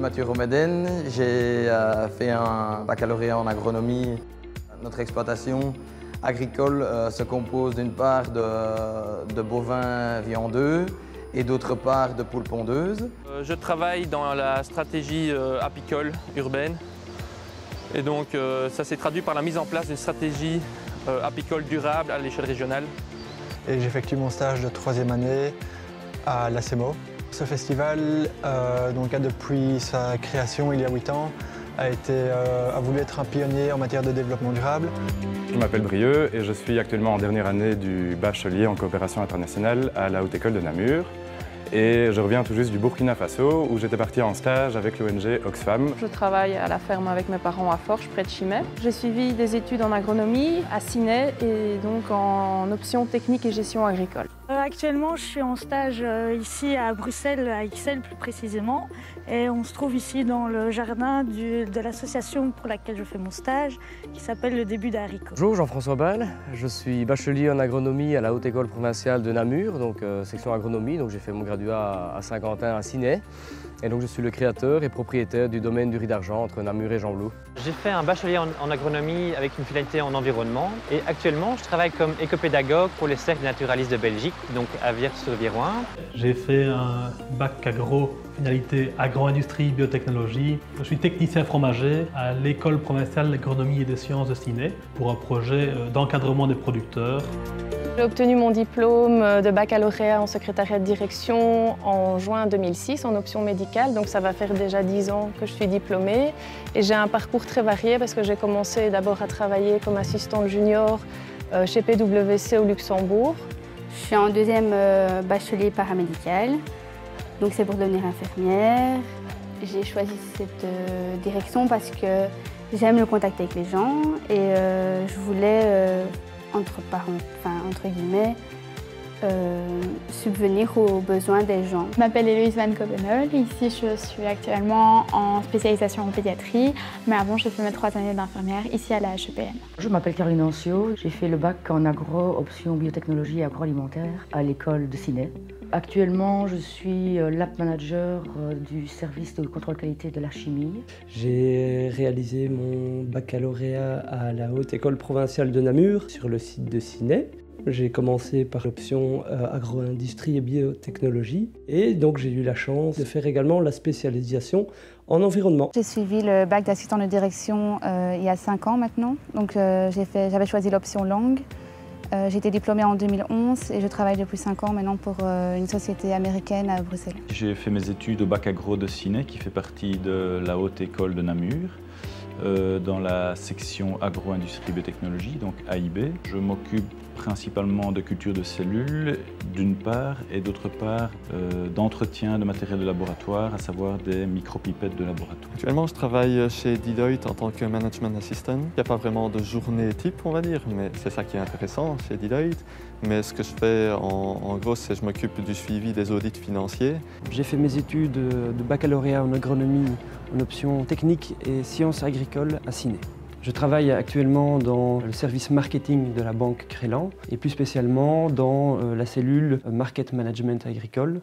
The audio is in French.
Mathieu Romeden, j'ai fait un baccalauréat en agronomie. Notre exploitation agricole se compose d'une part de bovins viandeux et d'autre part de poules pondeuses. Je travaille dans la stratégie apicole urbaine et donc ça s'est traduit par la mise en place d'une stratégie apicole durable à l'échelle régionale. Et j'effectue mon stage de 3e année à l'ACEMO. Ce festival, depuis sa création il y a 8 ans, a voulu être un pionnier en matière de développement durable. Je m'appelle Brieux et je suis actuellement en dernière année du bachelier en coopération internationale à la Haute École de Namur. Et je reviens tout juste du Burkina Faso où j'étais parti en stage avec l'ONG Oxfam. Je travaille à la ferme avec mes parents à Forges, près de Chimay. J'ai suivi des études en agronomie à Ciney et donc en option technique et gestion agricole. Actuellement, je suis en stage ici à Bruxelles, à Ixelles plus précisément. Et on se trouve ici dans le jardin de l'association pour laquelle je fais mon stage, qui s'appelle Le Début des haricots. Bonjour, Jean-François Ball. Je suis bachelier en agronomie à la Haute École provinciale de Namur, donc section agronomie. Donc j'ai fait mon graduat à Saint-Quentin, à Ciney. Et donc je suis le créateur et propriétaire du domaine du Riz d'Argent entre Namur et Gembloux. J'ai fait un bachelier en agronomie avec une finalité en environnement et actuellement je travaille comme écopédagogue pour les cercles naturalistes de Belgique, donc à Vierre-sur-Viroin. J'ai fait un bac agro, finalité agro-industrie, biotechnologie. Je suis technicien fromager à l'école provinciale d'agronomie et des sciences de Ciney pour un projet d'encadrement des producteurs. J'ai obtenu mon diplôme de baccalauréat en secrétariat de direction en juin 2006 en option médicale, donc ça va faire déjà 10 ans que je suis diplômée. Et j'ai un parcours très varié parce que j'ai commencé d'abord à travailler comme assistante junior chez PwC au Luxembourg. Je suis en 2e bachelier paramédical, donc c'est pour devenir infirmière. J'ai choisi cette direction parce que j'aime le contact avec les gens et je voulais entre guillemets, subvenir aux besoins des gens. Je m'appelle Héloïse Van Kobenol. Ici, je suis actuellement en spécialisation en pédiatrie, mais avant, j'ai fait mes 3 années d'infirmière ici à la HEPM. Je m'appelle Caroline Ancio. J'ai fait le bac en agro, option biotechnologie et agroalimentaire à l'école de Ciney. Actuellement, je suis lab manager du service de contrôle qualité de la chimie. J'ai réalisé mon baccalauréat à la Haute École provinciale de Namur sur le site de Ciney. J'ai commencé par l'option agro-industrie et biotechnologie et donc j'ai eu la chance de faire également la spécialisation en environnement. J'ai suivi le bac d'assistant de direction il y a 5 ans maintenant, donc j'avais choisi l'option langue. J'ai été diplômée en 2011 et je travaille depuis 5 ans maintenant pour une société américaine à Bruxelles. J'ai fait mes études au bac agro de Ciney qui fait partie de la Haute École de Namur. Dans la section agro-industrie biotechnologie, donc AIB. Je m'occupe principalement de culture de cellules, d'une part, et d'autre part d'entretien de matériel de laboratoire, à savoir des micropipettes de laboratoire. Actuellement, je travaille chez Deloitte en tant que management assistant. Il n'y a pas vraiment de journée type, on va dire, mais c'est ça qui est intéressant chez Deloitte. Mais ce que je fais en gros, c'est que je m'occupe du suivi des audits financiers. J'ai fait mes études de baccalauréat en agronomie en option technique et sciences agricoles à Ciney. Je travaille actuellement dans le service marketing de la banque Crélan et plus spécialement dans la cellule Market Management Agricole.